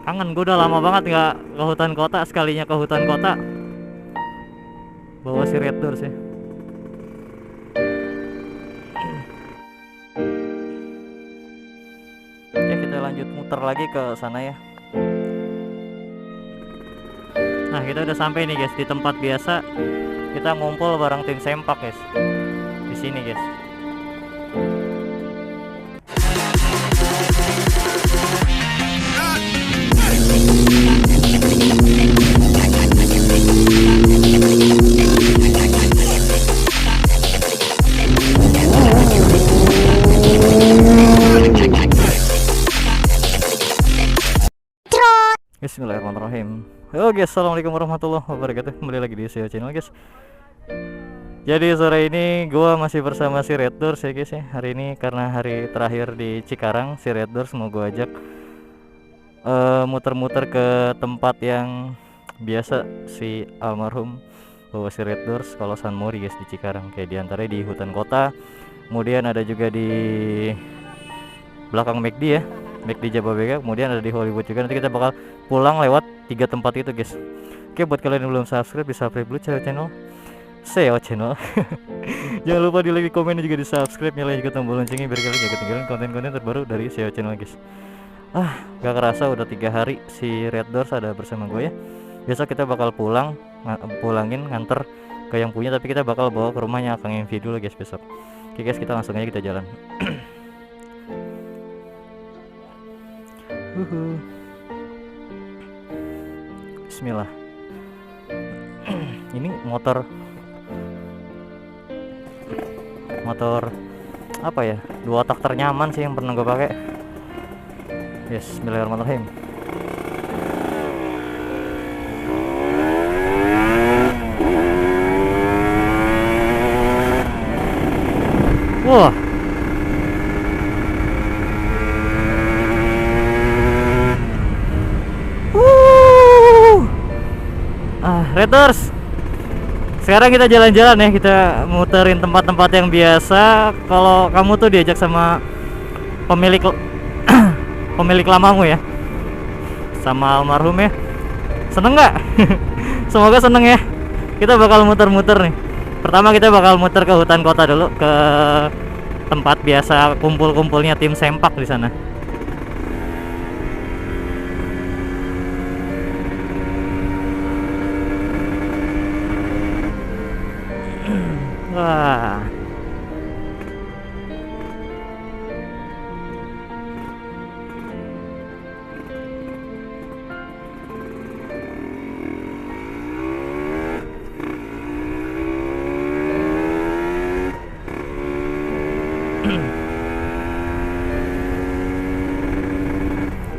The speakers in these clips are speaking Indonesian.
Kangen, gue udah lama banget nggak ke hutan kota. Sekalinya ke hutan kota bawa si Red Doors ya. Oke, kita lanjut muter lagi ke sana ya. Nah, kita udah sampai nih guys di tempat biasa kita ngumpul bareng tim sempak guys. Di sini guys. Bismillahirrahmanirrahim. Halo guys, assalamualaikum warahmatullahi wabarakatuh. Kembali lagi di SEO Channel guys. Jadi sore ini gue masih bersama si Red Doors ya guys ya. Hari ini karena hari terakhir di Cikarang, si Red Doors mau gue ajak muter-muter ke tempat yang biasa si almarhum bawa si Red Doors kalau San Mori guys di Cikarang. Kayak diantaranya di hutan kota, kemudian ada juga di belakang McD ya, McD Jababeka, kemudian ada di Hollywood juga. Nanti kita bakal pulang lewat 3 tempat itu guys. Oke, buat kalian yang belum subscribe, bisa subscribe dulu channel SEO Channel. Jangan lupa di like, komen, dan juga di subscribe, nyalain juga tombol loncengnya biar kalian gak ketinggalan konten-konten terbaru dari SEO Channel guys. Gak kerasa udah 3 hari si Red Doors ada bersama gue ya. Besok kita bakal pulangin nganter ke yang punya, tapi kita bakal bawa ke rumahnya Kang Envy dulu guys besok. Oke guys, kita langsung aja kita jalan. Bismillah. Ini motor apa ya, 2 tak ternyaman sih yang pernah gue pakai. Yes, bismillahirrahmanirrahim. Wah, Red Doors. Sekarang kita jalan-jalan ya, kita muterin tempat-tempat yang biasa. Kalau kamu tuh diajak sama pemilik pemilik lamamu ya, sama almarhum ya, seneng nggak? Semoga seneng ya. Kita bakal muter-muter nih. Pertama kita bakal muter ke hutan kota dulu, ke tempat biasa kumpul-kumpulnya tim sempak di sana. Wah.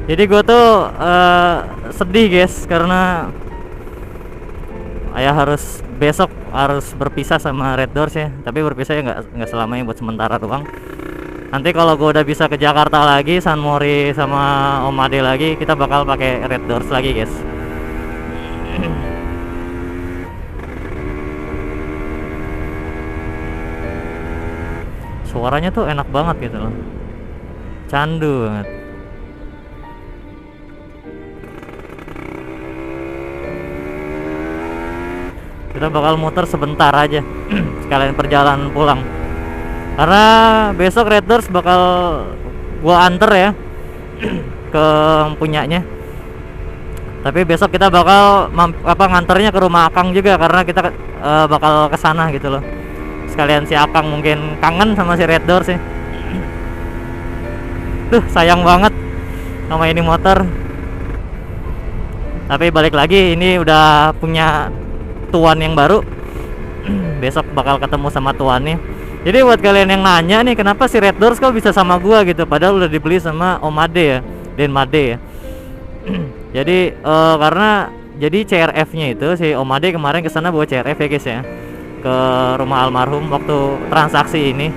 Jadi gue tuh sedih guys karena ayah besok harus berpisah sama Red Doors ya. Tapi berpisah ya nggak selamanya, buat sementara doang. Nanti kalau gue udah bisa ke Jakarta lagi, San Mori sama Om Ade lagi, kita bakal pakai Red Doors lagi guys. Suaranya tuh enak banget gitu loh, candu banget. Kita bakal muter sebentar aja sekalian perjalanan pulang, karena besok Red Doors bakal gua anter ya ke punyanya. Tapi besok kita bakal nganternya ke rumah Akang juga, karena kita bakal kesana gitu loh. Sekalian si Akang mungkin kangen sama si Red Doors sih. Duh, sayang banget sama ini motor. Tapi balik lagi, ini udah punya tuan yang baru. Besok bakal ketemu sama tuannya. Jadi buat kalian yang nanya nih, kenapa si Red Doors kok bisa sama gua gitu, padahal udah dibeli sama Om Ade ya, Den Made ya. Jadi karena jadi CRF-nya itu si Om Ade kemarin kesana bawa CRF ya guys ya, ke rumah almarhum waktu transaksi ini.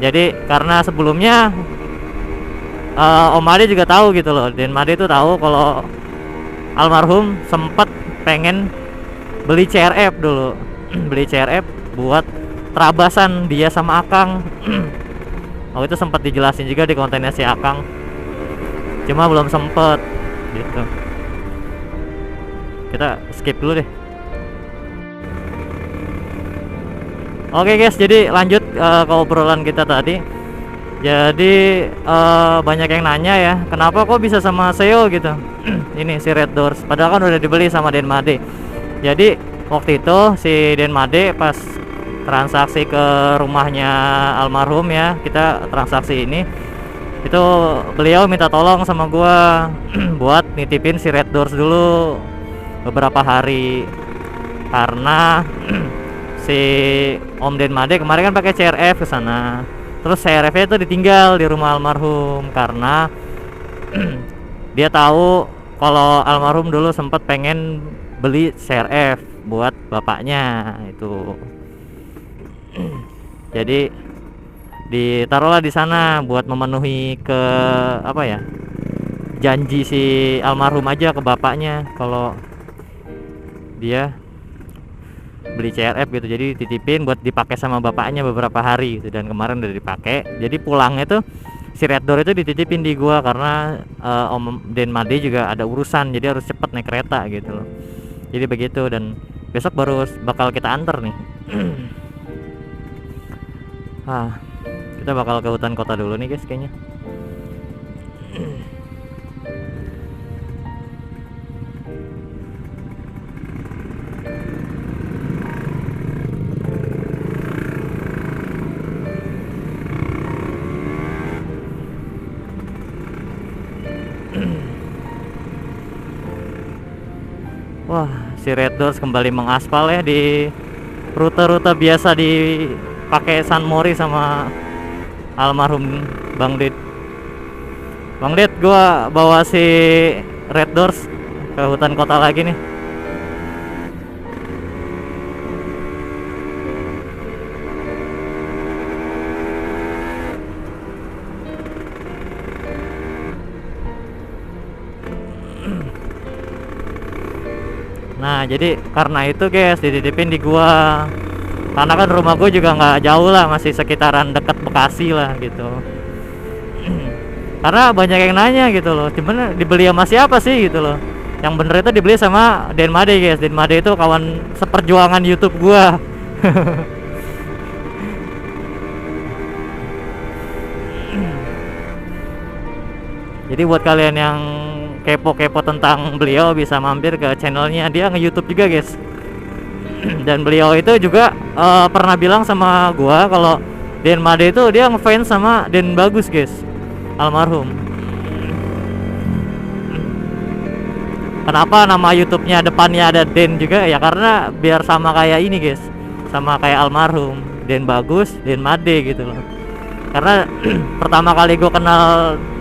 Jadi karena sebelumnya Om Ade juga tahu gitu loh, Den Made itu tahu kalau almarhum sempat pengen beli CRF dulu. Beli CRF buat terabasan dia sama Akang. Oh, itu sempat dijelasin juga di kontennya si Akang, cuma belum sempet. gitu. Kita skip dulu deh. Oke guys, jadi lanjut ke obrolan kita tadi. Jadi banyak yang nanya ya, kenapa kok bisa sama Seo gitu. Ini si Red Doors, padahal kan udah dibeli sama Denmade. Jadi waktu itu si Denmade pas transaksi ke rumahnya almarhum ya, kita transaksi ini, itu beliau minta tolong sama gua buat nitipin si Red Doors dulu beberapa hari, karena si Om Denmade kemarin kan pakai CRF ke sana. Terus CRF-nya itu ditinggal di rumah almarhum karena dia tahu kalau almarhum dulu sempat pengen beli CRF buat bapaknya itu. Jadi ditaruhlah di sana buat memenuhi ke apa ya, janji si almarhum aja ke bapaknya kalau dia beli CRF gitu. Jadi titipin buat dipakai sama bapaknya beberapa hari gitu, dan kemarin udah dipakai. Jadi pulangnya tuh si Red Door itu dititipin di gua karena Om Denmade juga ada urusan, jadi harus cepet naik kereta gitu loh. Jadi begitu, dan besok baru bakal kita antar nih. Kita bakal ke hutan kota dulu nih guys kayaknya. Wah, si Red Doors kembali mengaspal ya di rute-rute biasa dipakai San Mori sama almarhum Bang Ded. Bang Ded, gua bawa si Red Doors ke hutan kota lagi nih. Nah, jadi karena itu guys dititipin di gua, karena kan rumah gua juga nggak jauh lah, masih sekitaran dekat Bekasi lah gitu. Karena banyak yang nanya gitu loh, cuman dibeli sama siapa sih gitu loh. Yang bener itu dibeli sama Denmade guys. Denmade itu kawan seperjuangan YouTube gua. Jadi buat kalian yang kepo-kepo tentang beliau bisa mampir ke channelnya, dia nge-YouTube juga guys. Dan beliau itu juga pernah bilang sama gua kalau Denmade itu dia ngefans sama Den Bagus guys, almarhum. Kenapa nama YouTube-nya depannya ada Den juga ya, karena biar sama kayak ini guys, sama kayak almarhum Den Bagus, Denmade gitu loh. Karena pertama kali gua kenal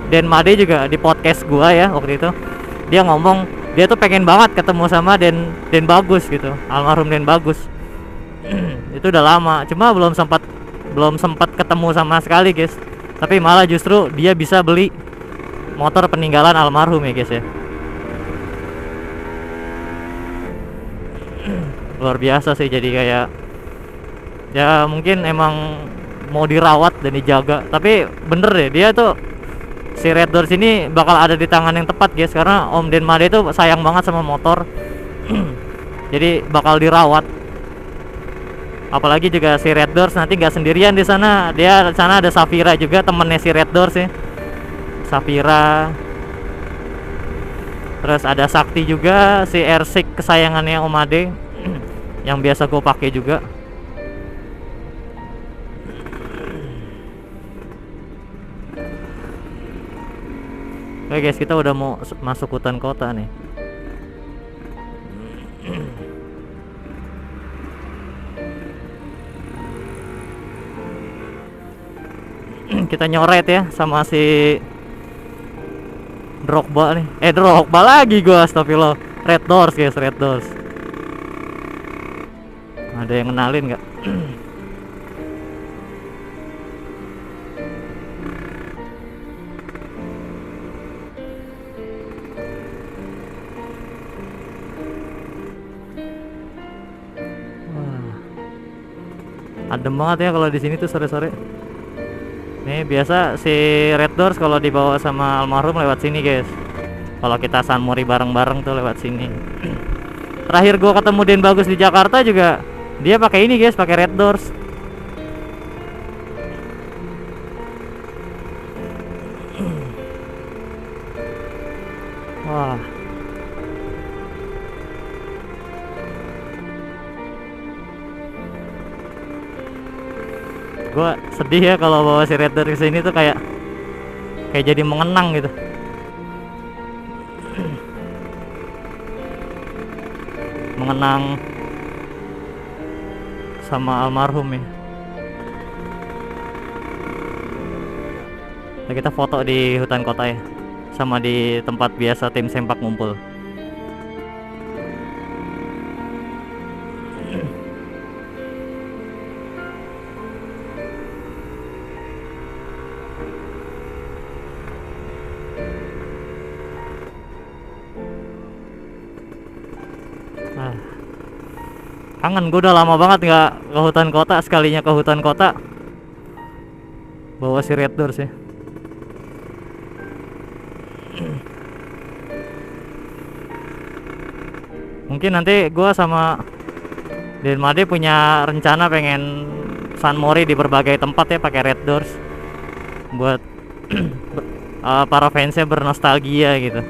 Denmade juga di podcast gua ya waktu itu. Dia ngomong dia tuh pengen banget ketemu sama Den Bagus gitu, almarhum Den Bagus. Itu udah lama, cuma belum sempat ketemu sama sekali guys. Tapi malah justru dia bisa beli motor peninggalan almarhum ya guys ya. Luar biasa sih, jadi kayak ya mungkin emang mau dirawat dan dijaga. Tapi bener deh, dia tuh si Red Doors ini bakal ada di tangan yang tepat guys, karena Om Denmade itu sayang banget sama motor. Jadi bakal dirawat. Apalagi juga si Red Doors nanti nggak sendirian di sana. Dia di sana ada Safira juga, temennya si Red Doors ya. Safira. Terus ada Sakti juga, si R6 kesayangannya Om Ade yang biasa gue pakai juga. Oke guys, kita udah mau masuk hutan kota nih. Kita nyoret ya sama si Drogba nih. Drogba lagi gua, astagfirullah. Red Doors guys, Red Doors. Ada yang kenalin nggak? Adem banget ya kalau di sini tuh sore-sore. Nih biasa si Red Doors kalau dibawa sama almarhum lewat sini guys. Kalau kita sunmori bareng-bareng tuh lewat sini. Terakhir gua ketemu Den Bagus di Jakarta juga, dia pakai ini guys, pakai Red Doors. Wah, gua sedih ya kalau bawa si Red Doors ke sini tuh kayak kayak jadi mengenang gitu. Mengenang sama almarhum ya. Nah, kita foto di hutan kota ya, sama di tempat biasa tim sempak ngumpul. Ah, kangen, gue udah lama banget nggak ke hutan kota. Sekalinya ke hutan kota bawa si Red Doors ya. Mungkin nanti gue sama Den Made punya rencana pengen sunmori di berbagai tempat ya pakai Red Doors buat para fansnya bernostalgia gitu.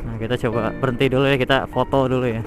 Nah, kita coba berhenti dulu ya, kita foto dulu ya.